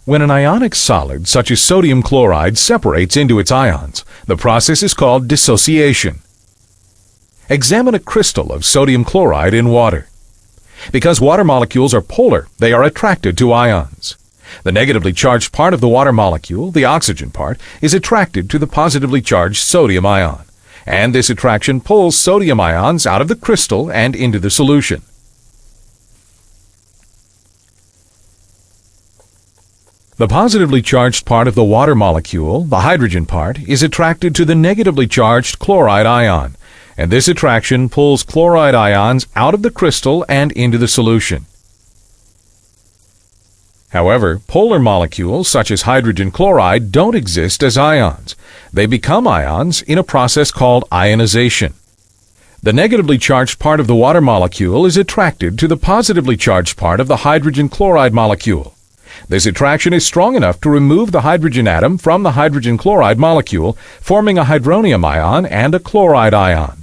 When an ionic solid, such as sodium chloride, separates into its ions, the process is called dissociation. Examine a crystal of sodium chloride in water. Because water molecules are polar, they are attracted to ions. The negatively charged part of the water molecule, the oxygen part, is attracted to the positively charged sodium ion, and this attraction pulls sodium ions out of the crystal and into the solution. The positively charged part of the water molecule, the hydrogen part, is attracted to the negatively charged chloride ion, and this attraction pulls chloride ions out of the crystal and into the solution. However, polar molecules such as hydrogen chloride don't exist as ions. They become ions in a process called ionization. The negatively charged part of the water molecule is attracted to the positively charged part of the hydrogen chloride molecule. This attraction is strong enough to remove the hydrogen atom from the hydrogen chloride molecule, forming a hydronium ion and a chloride ion.